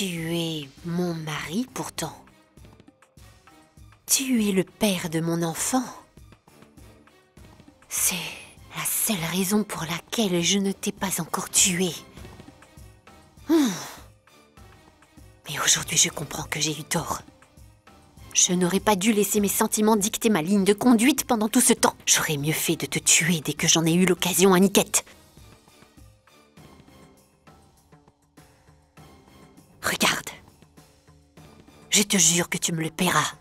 Tu es mon mari pourtant. Tu es le père de mon enfant. C'est la seule raison pour laquelle je ne t'ai pas encore tué. Mais aujourd'hui, je comprends que j'ai eu tort. Je n'aurais pas dû laisser mes sentiments dicter ma ligne de conduite pendant tout ce temps. J'aurais mieux fait de te tuer dès que j'en ai eu l'occasion, Aniket. Regarde. Je te jure que tu me le paieras.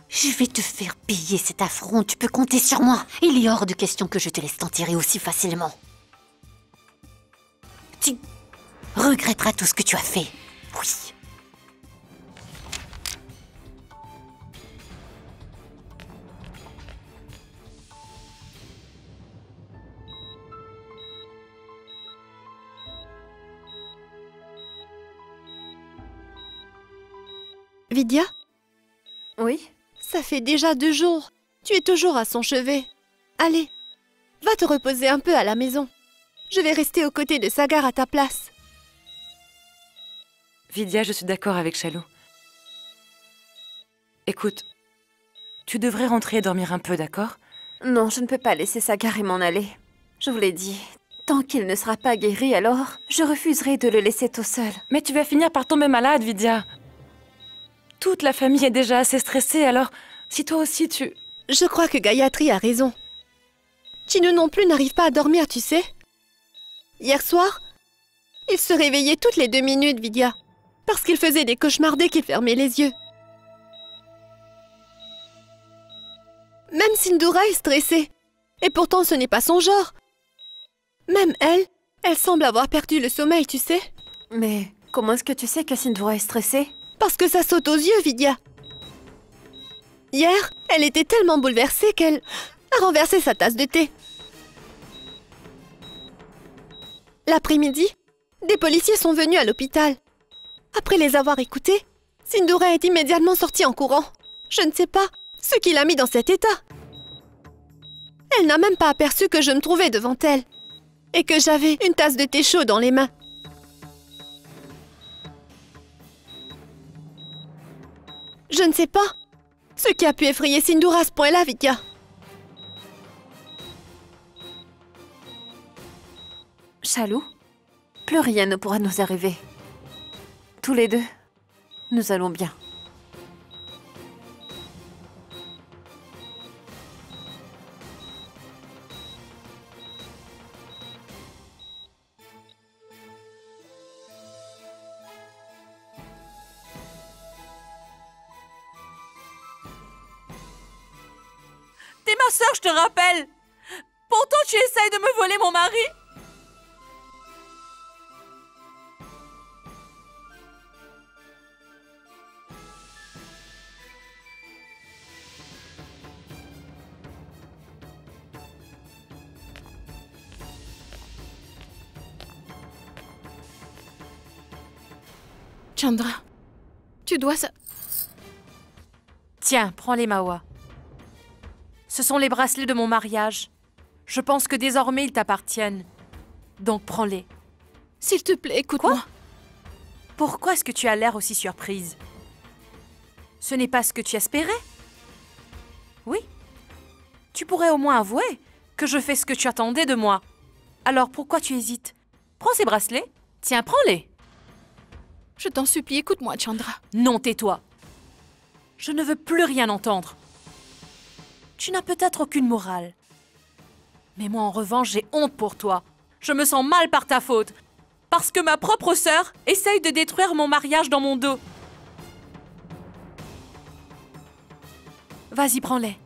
Je vais te faire payer cet affront, tu peux compter sur moi. Il est hors de question que je te laisse t'en tirer aussi facilement. Tu regretteras tout ce que tu as fait. Oui. Vidya, Oui? ça fait déjà 2 jours. Tu es toujours à son chevet. Allez, va te reposer un peu à la maison. Je vais rester aux côtés de Sagar à ta place. Vidya, je suis d'accord avec Chalou. Écoute, tu devrais rentrer et dormir un peu, d'accord? Non, je ne peux pas laisser Sagar et m'en aller. Je vous l'ai dit, tant qu'il ne sera pas guéri, alors je refuserai de le laisser tout seul. Mais tu vas finir par tomber malade, Vidya. Toute la famille est déjà assez stressée, alors si toi aussi tu... Je crois que Gayatri a raison. Chinu non plus n'arrive pas à dormir, tu sais. Hier soir, il se réveillait toutes les 2 minutes, Vidya, parce qu'il faisait des cauchemars dès qu'il fermait les yeux. Même Sindhura est stressée. Et pourtant, ce n'est pas son genre. Même elle semble avoir perdu le sommeil, tu sais. Mais comment est-ce que tu sais que Sindhura est stressée? Parce que ça saute aux yeux, Vidya. Hier, elle était tellement bouleversée qu'elle a renversé sa tasse de thé. L'après-midi, des policiers sont venus à l'hôpital. Après les avoir écoutés, Sindhura est immédiatement sortie en courant. Je ne sais pas ce qui l'a mis dans cet état. Elle n'a même pas aperçu que je me trouvais devant elle et que j'avais une tasse de thé chaud dans les mains. Je ne sais pas ce qui a pu effrayer Sindhura à ce point-là, Vidya. Chalou, plus rien ne pourra nous arriver. Tous les deux, nous allons bien. T'es ma sœur, je te rappelle. Pourtant, tu essayes de me voler mon mari. Chandra, tu dois... Tiens, prends les Mawa. Ce sont les bracelets de mon mariage. Je pense que désormais ils t'appartiennent. Donc prends-les. S'il te plaît, écoute-moi. Pourquoi est-ce que tu as l'air aussi surprise? Ce n'est pas ce que tu espérais? Oui. Tu pourrais au moins avouer que je fais ce que tu attendais de moi. Alors pourquoi tu hésites? Prends ces bracelets. Tiens, prends-les. Je t'en supplie, écoute-moi, Chandra. Non, tais-toi. Je ne veux plus rien entendre. Tu n'as peut-être aucune morale. Mais moi, en revanche, j'ai honte pour toi. Je me sens mal par ta faute. Parce que ma propre sœur essaye de détruire mon mariage dans mon dos. Vas-y, prends-les.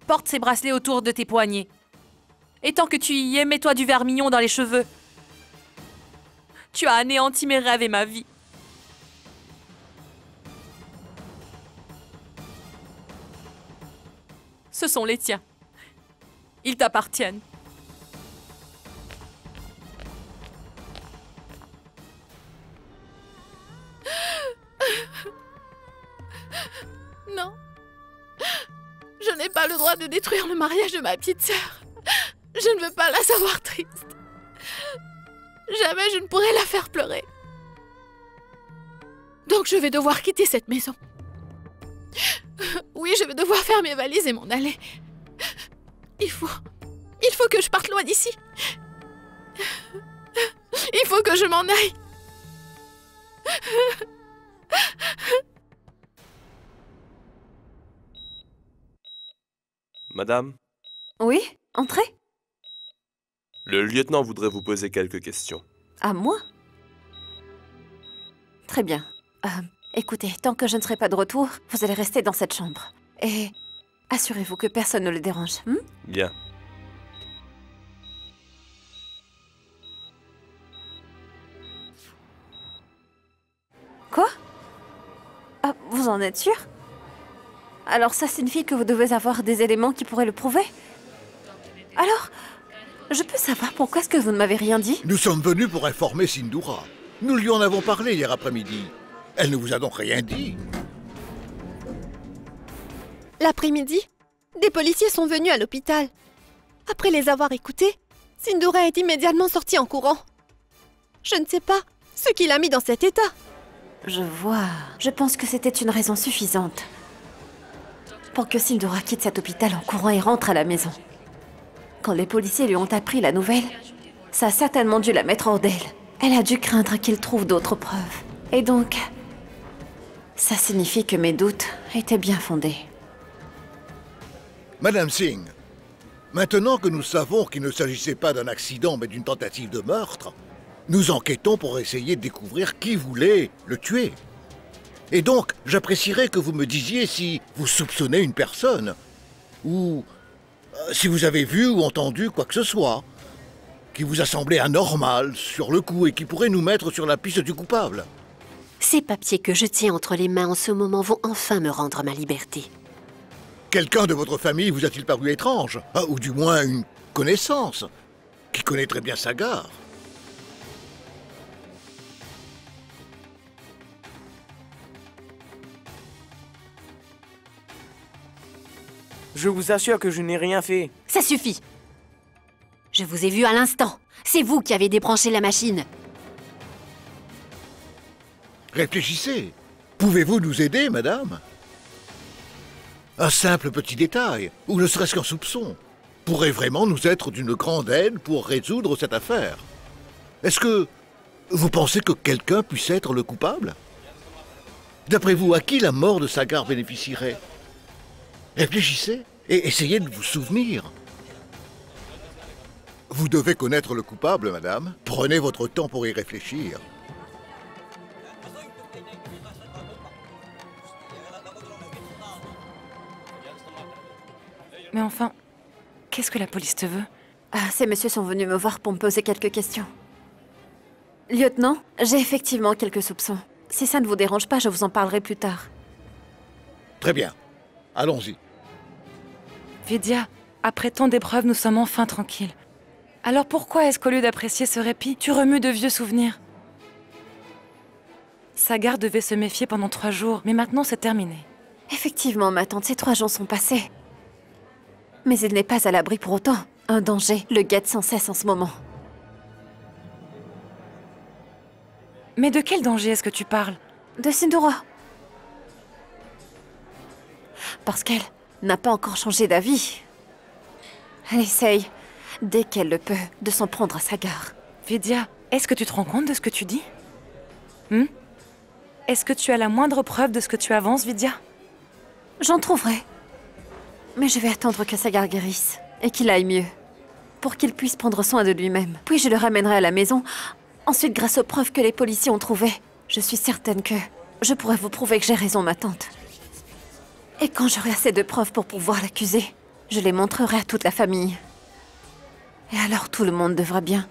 Porte ces bracelets autour de tes poignets. Et tant que tu y es, mets-toi du vermillon dans les cheveux. Tu as anéanti mes rêves et ma vie. Ce sont les tiens. Ils t'appartiennent. Non. Je n'ai pas le droit de détruire le mariage de ma petite sœur. Je ne veux pas la savoir triste. Jamais je ne pourrai la faire pleurer. Donc je vais devoir quitter cette maison. Oui, je vais devoir faire mes valises et m'en aller. Il faut que je parte loin d'ici. Il faut que je m'en aille. Madame, Oui, entrez. le lieutenant voudrait vous poser quelques questions. À moi? Très bien. Écoutez, tant que je ne serai pas de retour, vous allez rester dans cette chambre. Et assurez-vous que personne ne le dérange. Bien. Quoi? Ah, vous en êtes sûr? Alors ça signifie que vous devez avoir des éléments qui pourraient le prouver? Alors, je peux savoir pourquoi est-ce que vous ne m'avez rien dit? Nous sommes venus pour informer Sindhura. Nous lui en avons parlé hier après-midi. Elle ne vous a donc rien dit. L'après-midi, des policiers sont venus à l'hôpital. Après les avoir écoutés, Sindhura est immédiatement sortie en courant. Je ne sais pas ce qui l'a mis dans cet état. Je vois. Je pense que c'était une raison suffisante pour que Sindhura quitte cet hôpital en courant et rentre à la maison. Quand les policiers lui ont appris la nouvelle, ça a certainement dû la mettre hors d'elle. Elle a dû craindre qu'il trouve d'autres preuves. Et donc, ça signifie que mes doutes étaient bien fondés. Madame Singh, maintenant que nous savons qu'il ne s'agissait pas d'un accident mais d'une tentative de meurtre, nous enquêtons pour essayer de découvrir qui voulait le tuer. Et donc, j'apprécierais que vous me disiez si vous soupçonnez une personne, ou si vous avez vu ou entendu quoi que ce soit, qui vous a semblé anormal sur le coup et qui pourrait nous mettre sur la piste du coupable. Ces papiers que je tiens entre les mains en ce moment vont enfin me rendre ma liberté. Quelqu'un de votre famille vous a-t-il paru étrange? Ou du moins une connaissance, qui connaît très bien Sagar? Je vous assure que je n'ai rien fait. Ça suffit! Je vous ai vu à l'instant. C'est vous qui avez débranché la machine. Réfléchissez. Pouvez-vous nous aider, madame? Un simple petit détail, ou ne serait-ce qu'un soupçon, pourrait vraiment nous être d'une grande aide pour résoudre cette affaire. Est-ce que vous pensez que quelqu'un puisse être le coupable? D'après vous, à qui la mort de Sagar bénéficierait? Réfléchissez et essayez de vous souvenir. Vous devez connaître le coupable, madame. Prenez votre temps pour y réfléchir. Mais enfin, qu'est-ce que la police te veut? Ces messieurs sont venus me voir pour me poser quelques questions. Lieutenant, j'ai effectivement quelques soupçons. Si ça ne vous dérange pas, je vous en parlerai plus tard. Très bien. Allons-y. Vidya, après tant d'épreuves, nous sommes enfin tranquilles. Alors pourquoi est-ce qu'au lieu d'apprécier ce répit, tu remues de vieux souvenirs? Sagar devait se méfier pendant 3 jours, mais maintenant c'est terminé. Effectivement, ma tante, ces 3 jours sont passés. Mais il n'est pas à l'abri pour autant. Un danger le guette sans cesse en ce moment. Mais de quel danger est-ce que tu parles? De Sindhura. Parce qu'elle n'a pas encore changé d'avis. Elle essaye, dès qu'elle le peut, de s'en prendre à Sagar. Vidya, est-ce que tu te rends compte de ce que tu dis? Est-ce que tu as la moindre preuve de ce que tu avances, Vidya? J'en trouverai. Mais je vais attendre que Sagar guérisse et qu'il aille mieux, pour qu'il puisse prendre soin de lui-même. Puis je le ramènerai à la maison. Ensuite, grâce aux preuves que les policiers ont trouvées, je suis certaine que je pourrai vous prouver que j'ai raison, ma tante. Et quand j'aurai assez de preuves pour pouvoir l'accuser, je les montrerai à toute la famille. Et alors tout le monde devra bien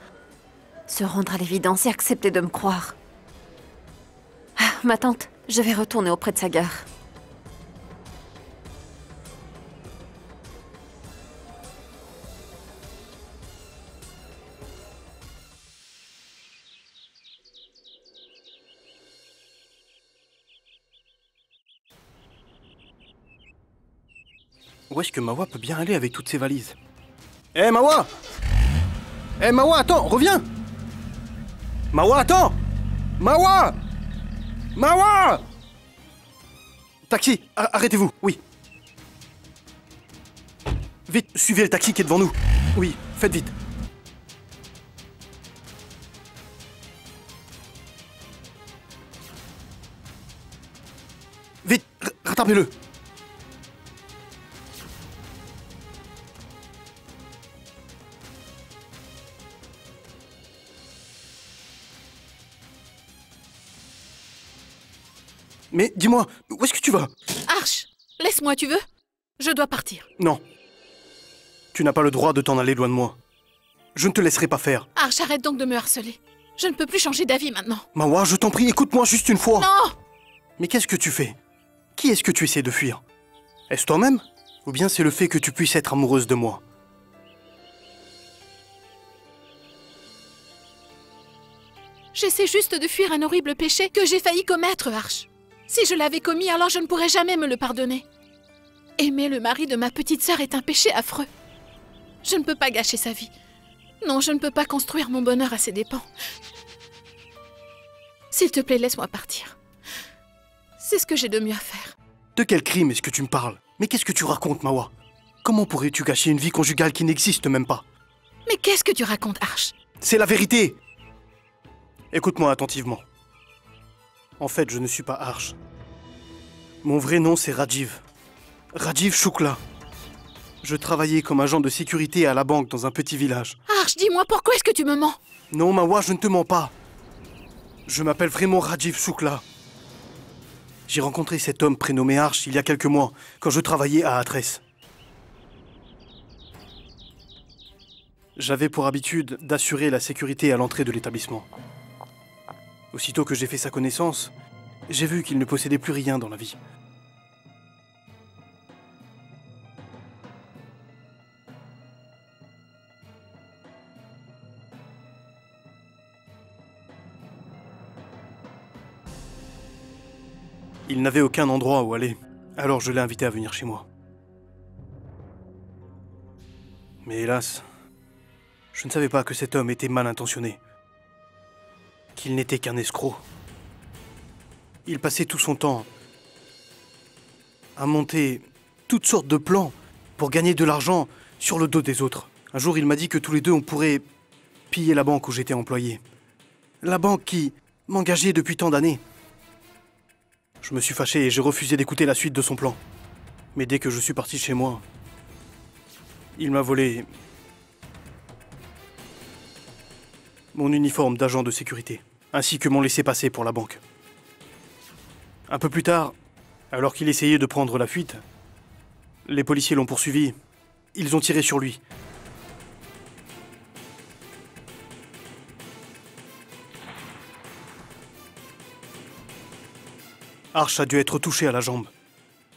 se rendre à l'évidence et accepter de me croire. Ma tante, je vais retourner auprès de Sagar. Où est-ce que Mawa peut bien aller avec toutes ces valises? Hé, Mawa! Hé, Mawa, attends, reviens! Mawa, attends! Mawa! Mawa! Taxi, arrêtez-vous, oui. Vite, suivez le taxi qui est devant nous. Oui, faites vite. Vite, rattrapez-le. Mais dis-moi, où est-ce que tu vas? Arch, laisse-moi, tu veux? Je dois partir. Non. Tu n'as pas le droit de t'en aller loin de moi. Je ne te laisserai pas faire. Arch, arrête donc de me harceler. Je ne peux plus changer d'avis maintenant. Mawa, je t'en prie, écoute-moi juste une fois. Non! Mais qu'est-ce que tu fais? Qui est-ce que tu essaies de fuir? Est-ce toi-même? Ou bien c'est le fait que tu puisses être amoureuse de moi? J'essaie juste de fuir un horrible péché que j'ai failli commettre, Arch. Si je l'avais commis, alors je ne pourrais jamais me le pardonner. Aimer le mari de ma petite sœur est un péché affreux. Je ne peux pas gâcher sa vie. Non, je ne peux pas construire mon bonheur à ses dépens. S'il te plaît, laisse-moi partir. C'est ce que j'ai de mieux à faire. De quel crime est-ce que tu me parles? Mais qu'est-ce que tu racontes, Mawa? Comment pourrais-tu gâcher une vie conjugale qui n'existe même pas? Mais qu'est-ce que tu racontes, Arch? C'est la vérité! Écoute-moi attentivement. En fait, je ne suis pas Arch. Mon vrai nom, c'est Rajiv. Rajiv Shukla. Je travaillais comme agent de sécurité à la banque dans un petit village. Arch, dis-moi, pourquoi est-ce que tu me mens? Non, Mawa, je ne te mens pas. Je m'appelle vraiment Rajiv Shukla. J'ai rencontré cet homme prénommé Arch il y a quelques mois, quand je travaillais à Atres. J'avais pour habitude d'assurer la sécurité à l'entrée de l'établissement. Aussitôt que j'ai fait sa connaissance, j'ai vu qu'il ne possédait plus rien dans la vie. Il n'avait aucun endroit où aller, alors je l'ai invité à venir chez moi. Mais hélas, je ne savais pas que cet homme était mal intentionné, qu'il n'était qu'un escroc. Il passait tout son temps à monter toutes sortes de plans pour gagner de l'argent sur le dos des autres. Un jour, il m'a dit que tous les deux, on pourrait piller la banque où j'étais employé. La banque qui m'engageait depuis tant d'années. Je me suis fâché et j'ai refusé d'écouter la suite de son plan. Mais dès que je suis parti chez moi, il m'a volé mon uniforme d'agent de sécurité, ainsi que mon laissez-passer pour la banque. Un peu plus tard, alors qu'il essayait de prendre la fuite, les policiers l'ont poursuivi. Ils ont tiré sur lui. Arch a dû être touché à la jambe.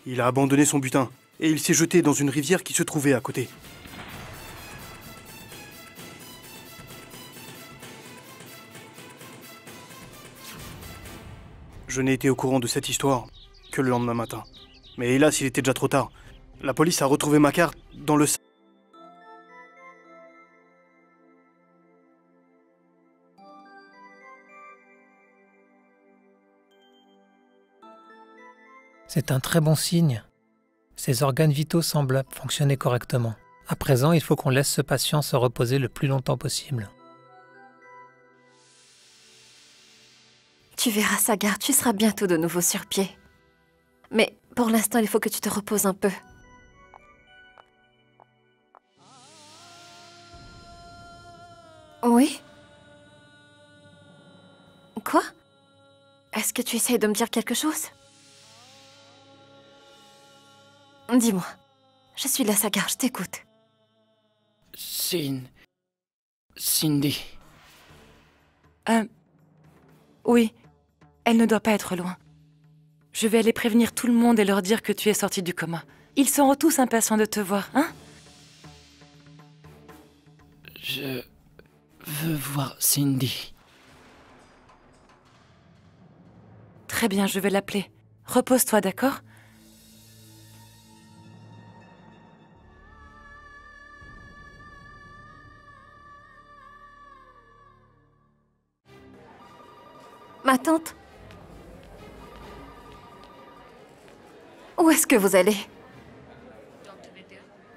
Il a abandonné son butin et il s'est jeté dans une rivière qui se trouvait à côté. Je n'ai été au courant de cette histoire que le lendemain matin. Mais hélas, il était déjà trop tard. La police a retrouvé ma carte dans le sac. C'est un très bon signe. Ses organes vitaux semblent fonctionner correctement. À présent, il faut qu'on laisse ce patient se reposer le plus longtemps possible. Tu verras, Sagar, tu seras bientôt de nouveau sur pied. Mais pour l'instant, il faut que tu te reposes un peu. Oui? Quoi? Est-ce que tu essayes de me dire quelque chose? Dis-moi. Je suis là, Sagar, je t'écoute. Cindy. Oui. Elle ne doit pas être loin. Je vais aller prévenir tout le monde et leur dire que tu es sortie du coma. Ils seront tous impatients de te voir, hein? Je veux voir Cindy. Très bien, je vais l'appeler. Repose-toi, d'accord? Ma tante? Où est-ce que vous allez?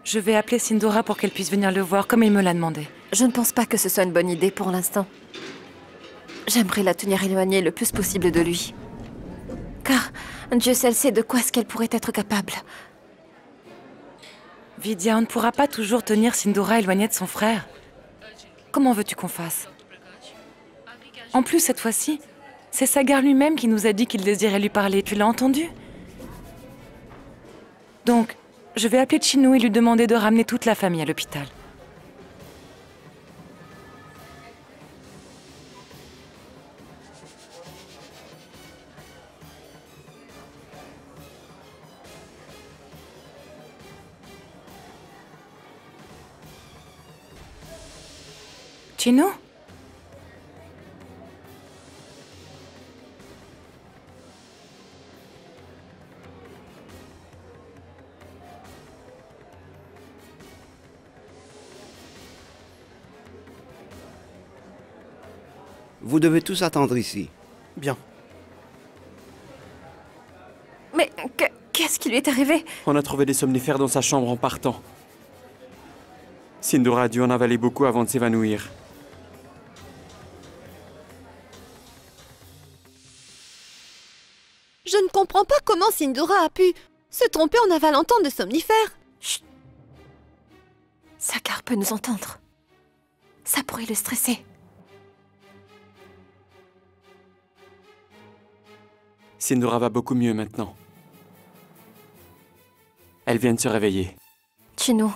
Je vais appeler Sindora pour qu'elle puisse venir le voir, comme il me l'a demandé. Je ne pense pas que ce soit une bonne idée pour l'instant. J'aimerais la tenir éloignée le plus possible de lui. Car Dieu seul sait de quoi est-ce qu'elle pourrait être capable. Vidya, on ne pourra pas toujours tenir Sindora éloignée de son frère. Comment veux-tu qu'on fasse? En plus, cette fois-ci, c'est Sagar lui-même qui nous a dit qu'il désirait lui parler. Tu l'as entendu? Donc, je vais appeler Chinu et lui demander de ramener toute la famille à l'hôpital. Chinu? Vous devez tous attendre ici. Bien. Mais qu'est-ce qui lui est arrivé? On a trouvé des somnifères dans sa chambre en partant. Sindora a dû en avaler beaucoup avant de s'évanouir. Je ne comprends pas comment Sindora a pu se tromper en avalant tant de somnifères. Chut. Sagar peut nous entendre. Ça pourrait le stresser. Sindora va beaucoup mieux maintenant. Elle vient de se réveiller. Chinu,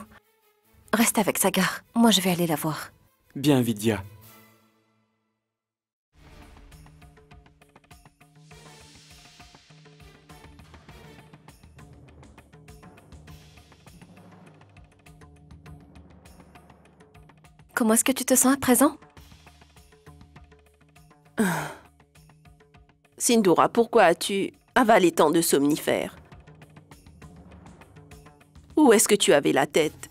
reste avec Sagar. Moi, je vais aller la voir. Bien, Vidya. Comment est-ce que tu te sens à présent? Sindora, pourquoi as-tu avalé tant de somnifères? Où est-ce que tu avais la tête?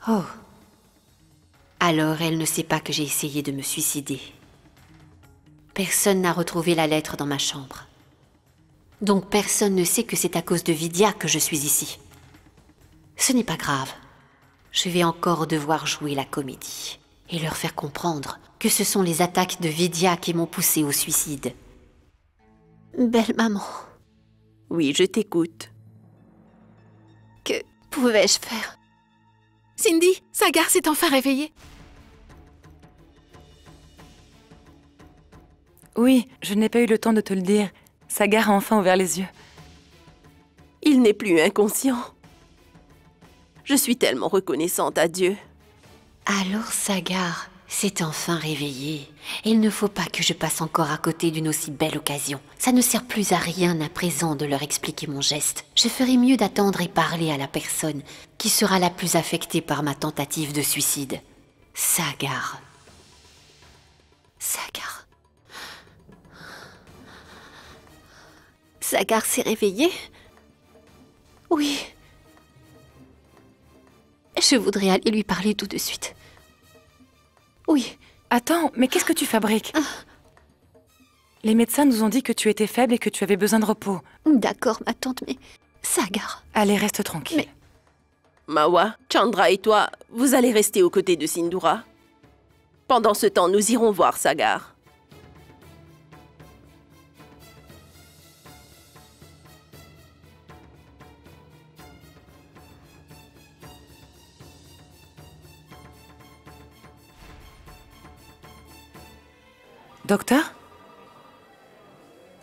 Oh. Alors elle ne sait pas que j'ai essayé de me suicider. Personne n'a retrouvé la lettre dans ma chambre. Donc personne ne sait que c'est à cause de Vidya que je suis ici. Ce n'est pas grave. Je vais encore devoir jouer la comédie et leur faire comprendre que ce sont les attaques de Vidya qui m'ont poussé au suicide. Belle maman. Oui, je t'écoute. Que pouvais-je faire? Cindy, Sagar s'est enfin réveillé. Oui, je n'ai pas eu le temps de te le dire. Sagar a enfin ouvert les yeux. Il n'est plus inconscient. Je suis tellement reconnaissante à Dieu. Alors Sagar s'est enfin réveillé. Il ne faut pas que je passe encore à côté d'une aussi belle occasion. Ça ne sert plus à rien à présent de leur expliquer mon geste. Je ferai mieux d'attendre et parler à la personne qui sera la plus affectée par ma tentative de suicide. Sagar. Sagar. Sagar s'est réveillé? Oui. Je voudrais aller lui parler tout de suite. Oui. Attends, mais qu'est-ce que tu fabriques? Les médecins nous ont dit que tu étais faible et que tu avais besoin de repos. D'accord, ma tante, mais... Sagar... Allez, reste tranquille. Mais... Mawa, Chandra et toi, vous allez rester aux côtés de Sindora. Pendant ce temps, nous irons voir Sagar. Docteur?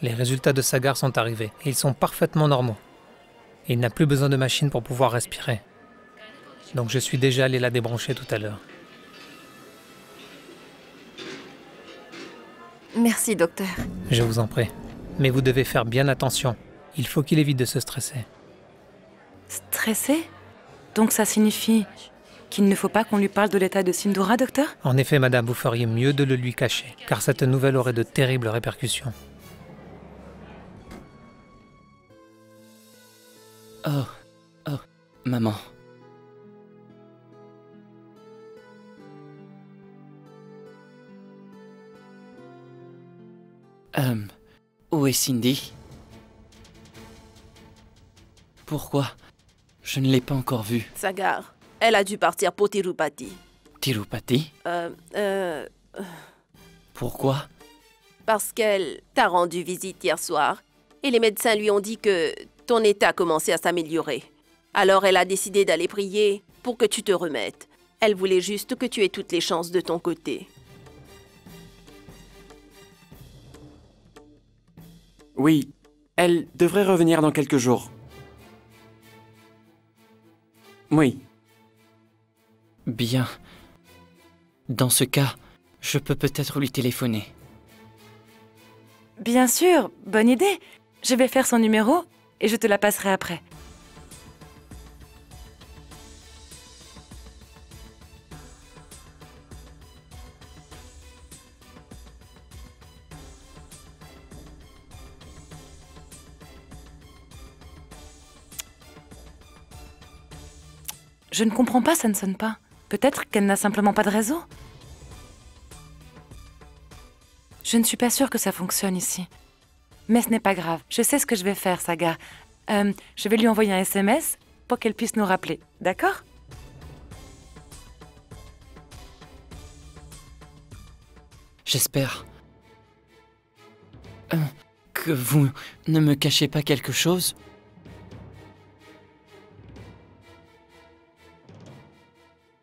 Les résultats de Sagar sont arrivés et ils sont parfaitement normaux. Et il n'a plus besoin de machine pour pouvoir respirer. Donc je suis déjà allé la débrancher tout à l'heure. Merci, docteur. Je vous en prie. Mais vous devez faire bien attention. Il faut qu'il évite de se stresser. Stressé? Donc ça signifie qu'il ne faut pas qu'on lui parle de l'état de Sindora, docteur? En effet, madame, vous feriez mieux de le lui cacher, car cette nouvelle aurait de terribles répercussions. Oh, maman. Où est Cindy? Pourquoi? Je ne l'ai pas encore vue. Sagar, elle a dû partir pour Tirupati. Tirupati? Pourquoi? Parce qu'elle t'a rendu visite hier soir et les médecins lui ont dit que ton état commençait à s'améliorer. Alors elle a décidé d'aller prier pour que tu te remettes. Elle voulait juste que tu aies toutes les chances de ton côté. Oui, elle devrait revenir dans quelques jours. Oui. Bien. Dans ce cas, je peux peut-être lui téléphoner. Bien sûr, bonne idée. Je vais faire son numéro et je te la passerai après. Je ne comprends pas, ça ne sonne pas. Peut-être qu'elle n'a simplement pas de réseau. Je ne suis pas sûre que ça fonctionne ici. Mais ce n'est pas grave. Je sais ce que je vais faire, Sagar. Je vais lui envoyer un SMS pour qu'elle puisse nous rappeler. D'accord? J'espère que vous ne me cachez pas quelque chose.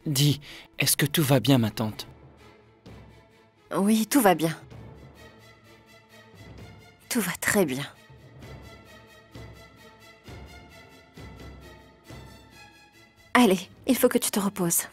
Dis, est-ce que tout va bien, ma tante? Oui, tout va bien. Tout va très bien. Allez, il faut que tu te reposes.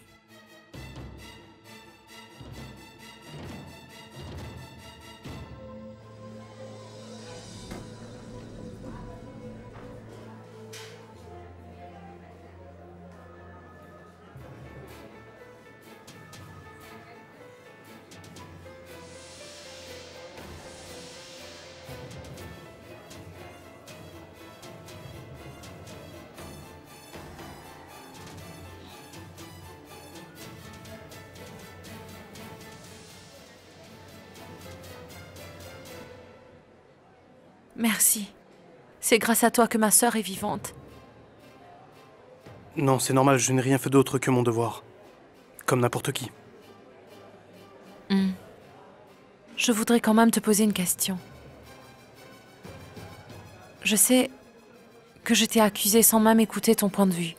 Merci. C'est grâce à toi que ma sœur est vivante. Non, c'est normal, je n'ai rien fait d'autre que mon devoir. Comme n'importe qui. Je voudrais quand même te poser une question. Je sais que je t'ai accusé sans même écouter ton point de vue.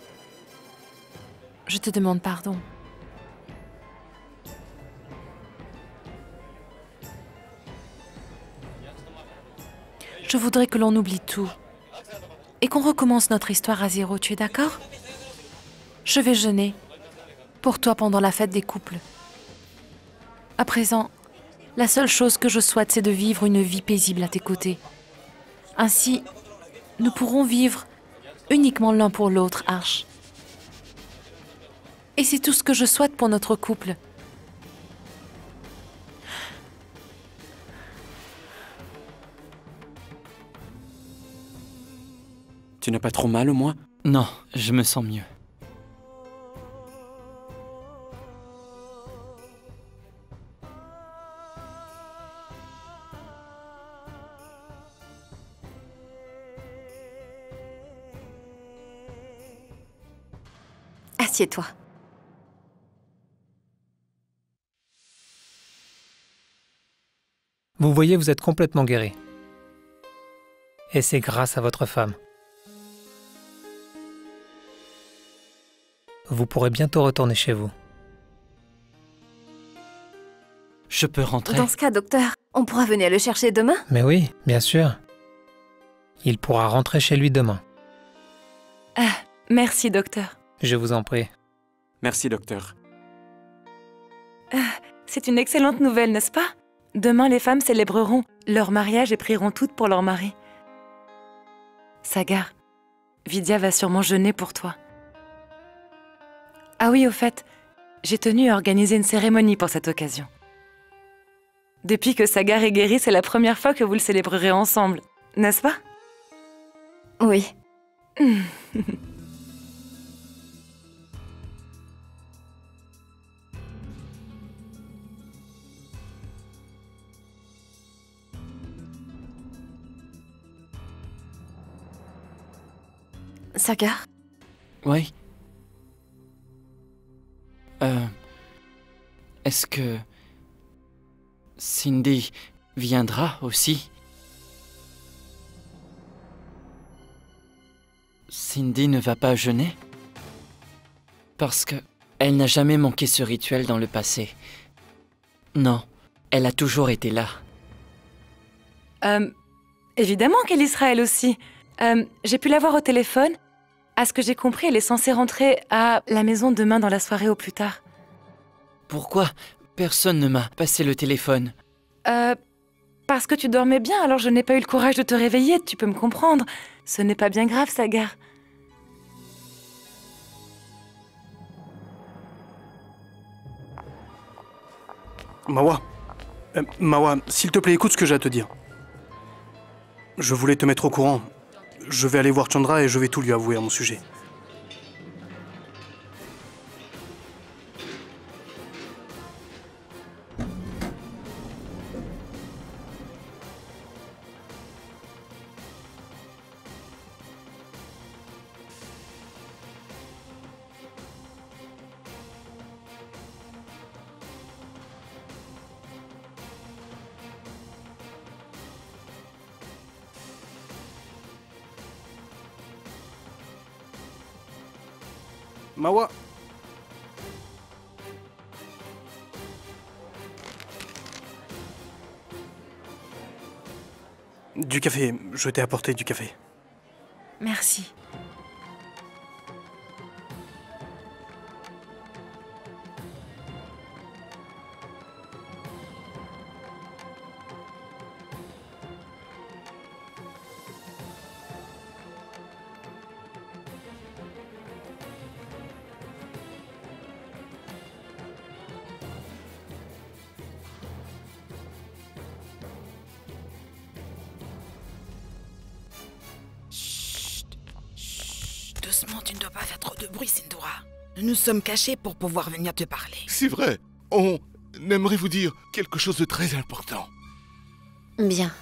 Je te demande pardon. Je voudrais que l'on oublie tout et qu'on recommence notre histoire à zéro, tu es d'accord? Je vais jeûner pour toi pendant la fête des couples. À présent, la seule chose que je souhaite, c'est de vivre une vie paisible à tes côtés. Ainsi, nous pourrons vivre uniquement l'un pour l'autre, Arch. Et c'est tout ce que je souhaite pour notre couple. Tu n'as pas trop mal au moins? Non, je me sens mieux. Assieds-toi. Vous voyez, vous êtes complètement guéri. Et c'est grâce à votre femme. Vous pourrez bientôt retourner chez vous. Je peux rentrer? Dans ce cas, docteur, on pourra venir le chercher demain? Mais oui, bien sûr. Il pourra rentrer chez lui demain. Ah, merci, docteur. Je vous en prie. Merci, docteur. C'est une excellente nouvelle, n'est-ce pas? Demain, les femmes célébreront leur mariage et prieront toutes pour leur mari. Sagar, Vidya va sûrement jeûner pour toi. Ah oui, au fait, j'ai tenu à organiser une cérémonie pour cette occasion. Depuis que Sagar est guéri, c'est la première fois que vous le célébrerez ensemble, n'est-ce pas? Oui. Sagar? Oui. Est-ce que Cindy viendra aussi? Cindy ne va pas jeûner? Parce que elle n'a jamais manqué ce rituel dans le passé. Non, elle a toujours été là. Évidemment qu'elle y sera elle aussi. J'ai pu la voir au téléphone. À ce que j'ai compris, elle est censée rentrer à la maison demain dans la soirée au plus tard. Pourquoi personne ne m'a passé le téléphone? Parce que tu dormais bien, alors je n'ai pas eu le courage de te réveiller, tu peux me comprendre. Ce n'est pas bien grave, Sagar. Mawa. Mawa, s'il te plaît, écoute ce que j'ai à te dire. Je voulais te mettre au courant. Je vais aller voir Chandra et je vais tout lui avouer à mon sujet. Mawa. Du café, je t'ai apporté du café. Merci. Doucement, tu ne dois pas faire trop de bruit, Sindoora. Nous nous sommes cachés pour pouvoir venir te parler. C'est vrai. On aimerait vous dire quelque chose de très important. Bien.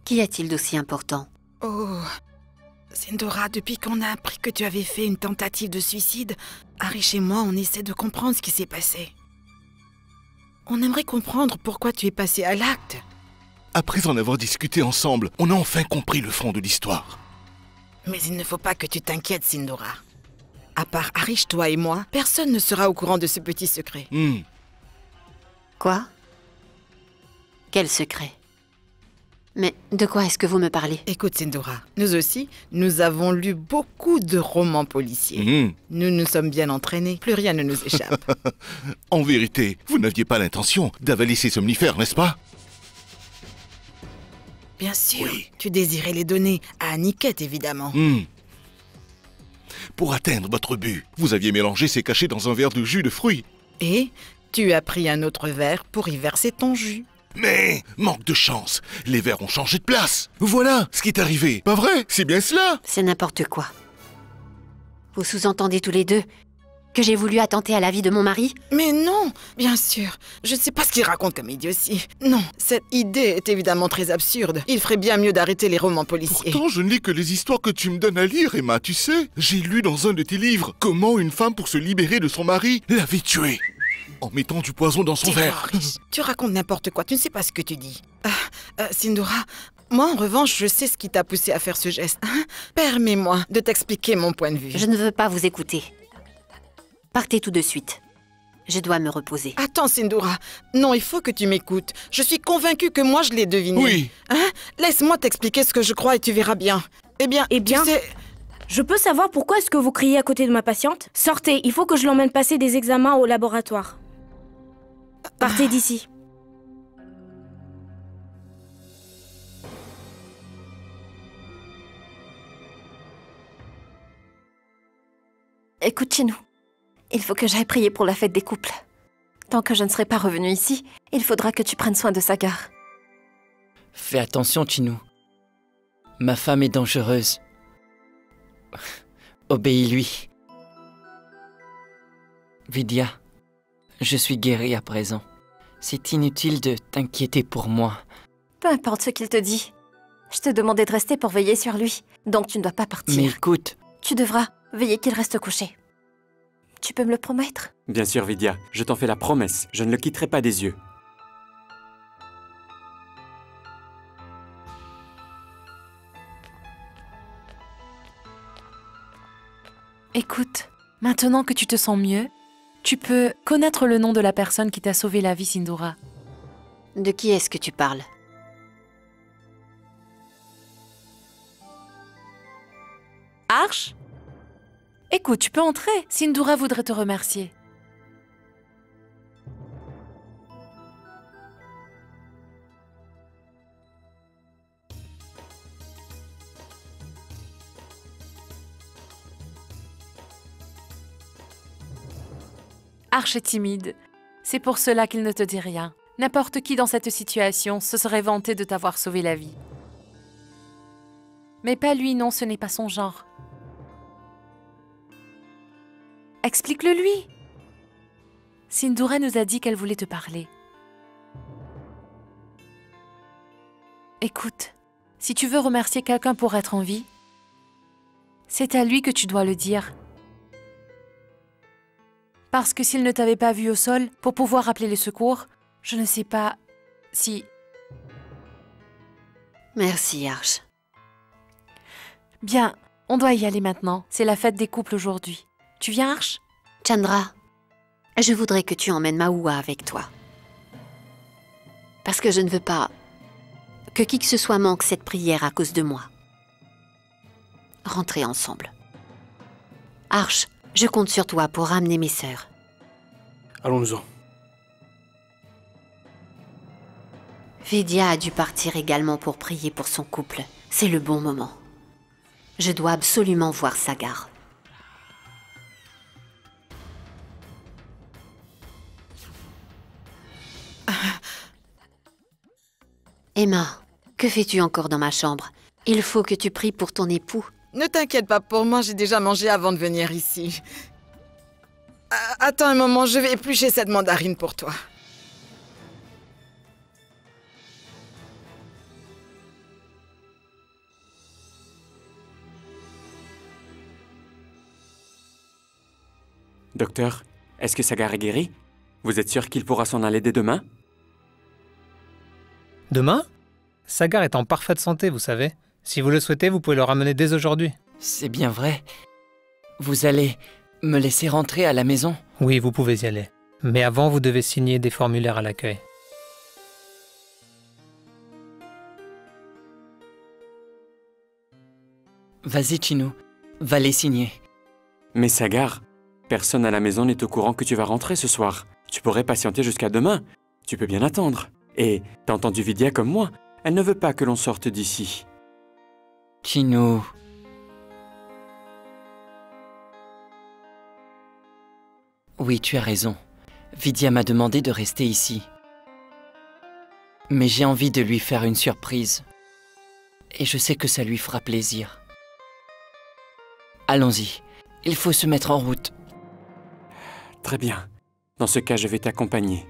Qu'y a-t-il d'aussi important? Oh, Sindoora, depuis qu'on a appris que tu avais fait une tentative de suicide, Arish et moi, on essaie de comprendre ce qui s'est passé. On aimerait comprendre pourquoi tu es passé à l'acte. Après en avoir discuté ensemble, on a enfin compris le fond de l'histoire. Mais il ne faut pas que tu t'inquiètes, Sindoora. À part Arish, toi et moi, personne ne sera au courant de ce petit secret. Quoi? Quel secret? Mais de quoi est-ce que vous me parlez? Écoute, Sindoora, nous aussi, nous avons lu beaucoup de romans policiers. Nous nous sommes bien entraînés, plus rien ne nous échappe. En vérité, vous n'aviez pas l'intention d'avaler ces somnifères, n'est-ce pas? Bien sûr, oui. Tu désirais les donner à Aniket, évidemment. Pour atteindre votre but, vous aviez mélangé ces cachets dans un verre de jus de fruits. Et tu as pris un autre verre pour y verser ton jus. Mais, manque de chance, les verres ont changé de place. Voilà ce qui est arrivé, pas vrai? C'est bien cela? C'est n'importe quoi. Vous sous-entendez tous les deux que j'ai voulu attenter à la vie de mon mari? Mais non, bien sûr. Je ne sais pas ce qu'il raconte comme idiotie. Non, cette idée est évidemment très absurde. Il ferait bien mieux d'arrêter les romans policiers. Pourtant, je ne lis que les histoires que tu me donnes à lire, Emma, tu sais. J'ai lu dans un de tes livres comment une femme, pour se libérer de son mari, l'avait tué. En mettant du poison dans son verre. Tu racontes n'importe quoi, tu ne sais pas ce que tu dis. Sindoora, moi en revanche, je sais ce qui t'a poussé à faire ce geste. Permets-moi de t'expliquer mon point de vue. Je ne veux pas vous écouter. Partez tout de suite. Je dois me reposer. Attends, Sindoora. Non, il faut que tu m'écoutes. Je suis convaincue que moi, je l'ai deviné. Oui. Laisse-moi t'expliquer ce que je crois et tu verras bien. Eh bien, tu sais... Je peux savoir pourquoi est-ce que vous criez à côté de ma patiente? Sortez, il faut que je l'emmène passer des examens au laboratoire. Partez d'ici. Écoute, Chinou. Il faut que j'aille prier pour la fête des couples. Tant que je ne serai pas revenue ici, il faudra que tu prennes soin de Sagar. Fais attention, Chinou. Ma femme est dangereuse. Obéis-lui. Vidya, je suis guérie à présent. C'est inutile de t'inquiéter pour moi. Peu importe ce qu'il te dit. Je te demandais de rester pour veiller sur lui, donc tu ne dois pas partir. Mais écoute, Tu devras veiller qu'il reste couché. Tu peux me le promettre? Bien sûr, Vidya, je t'en fais la promesse. Je ne le quitterai pas des yeux. Écoute, maintenant que tu te sens mieux, tu peux connaître le nom de la personne qui t'a sauvé la vie, Sindoora. De qui est-ce que tu parles? Arsh? Écoute, tu peux entrer. Sindoora voudrait te remercier. Arsh est timide. C'est pour cela qu'il ne te dit rien. N'importe qui dans cette situation se serait vanté de t'avoir sauvé la vie. Mais pas lui, non, ce n'est pas son genre. Explique-le lui. Sindoora nous a dit qu'elle voulait te parler. Écoute, si tu veux remercier quelqu'un pour être en vie, c'est à lui que tu dois le dire. Parce que s'il ne t'avait pas vu au sol pour pouvoir appeler les secours, je ne sais pas si... Merci, Arsh. Bien, on doit y aller maintenant. C'est la fête des couples aujourd'hui. Tu viens, Arsh? Chandra, je voudrais que tu emmènes Mahua avec toi. Parce que je ne veux pas que qui que ce soit manque cette prière à cause de moi. Rentrez ensemble. Arsh, je compte sur toi pour ramener mes sœurs. Allons-nous-en. Vidya a dû partir également pour prier pour son couple. C'est le bon moment. Je dois absolument voir Sagar. Emma, que fais-tu encore dans ma chambre? Il faut que tu pries pour ton époux. Ne t'inquiète pas pour moi, j'ai déjà mangé avant de venir ici. Attends un moment, je vais éplucher cette mandarine pour toi. Docteur, est-ce que Sagar est guéri? Vous êtes sûr qu'il pourra s'en aller dès demain? Demain? Sagar est en parfaite santé, vous savez. Si vous le souhaitez, vous pouvez le ramener dès aujourd'hui. C'est bien vrai. Vous allez me laisser rentrer à la maison? Oui, vous pouvez y aller. Mais avant, vous devez signer des formulaires à l'accueil. Vas-y, Chinu. Va les signer. Mais Sagar, personne à la maison n'est au courant que tu vas rentrer ce soir. Tu pourrais patienter jusqu'à demain. Tu peux bien attendre. Et t'as entendu Vidya comme moi. Elle ne veut pas que l'on sorte d'ici. Chinu. Oui, tu as raison. Vidya m'a demandé de rester ici. Mais j'ai envie de lui faire une surprise. Et je sais que ça lui fera plaisir. Allons-y. Il faut se mettre en route. Très bien. Dans ce cas, je vais t'accompagner.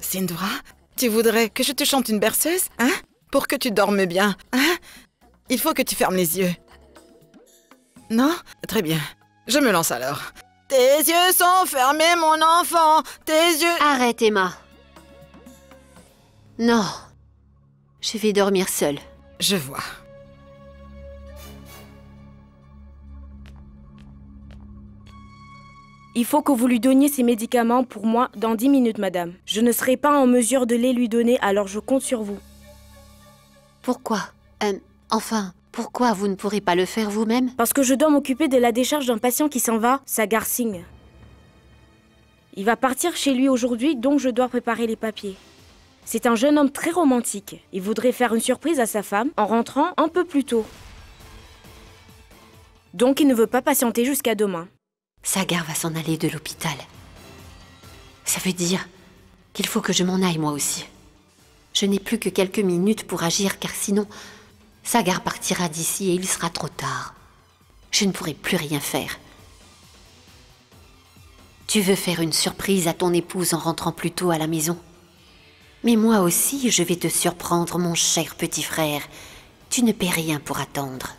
Sindoora, tu voudrais que je te chante une berceuse, hein? Pour que tu dormes bien, hein? Il faut que tu fermes les yeux. Non? Très bien. Je me lance alors. Tes yeux sont fermés, mon enfant. Tes yeux... Arrête, Emma. Non. Je vais dormir seule. Je vois. Il faut que vous lui donniez ses médicaments pour moi dans 10 minutes, madame. Je ne serai pas en mesure de les lui donner, alors je compte sur vous. Pourquoi? Enfin, pourquoi vous ne pourrez pas le faire vous-même? Parce que je dois m'occuper de la décharge d'un patient qui s'en va, Sagar Singh. Il va partir chez lui aujourd'hui, donc je dois préparer les papiers. C'est un jeune homme très romantique. Il voudrait faire une surprise à sa femme en rentrant un peu plus tôt. Donc il ne veut pas patienter jusqu'à demain. Sagar va s'en aller de l'hôpital. Ça veut dire qu'il faut que je m'en aille moi aussi. Je n'ai plus que quelques minutes pour agir car sinon, Sagar partira d'ici et il sera trop tard. Je ne pourrai plus rien faire. Tu veux faire une surprise à ton épouse en rentrant plus tôt à la maison? Mais moi aussi, je vais te surprendre, mon cher petit frère. Tu ne paies rien pour attendre.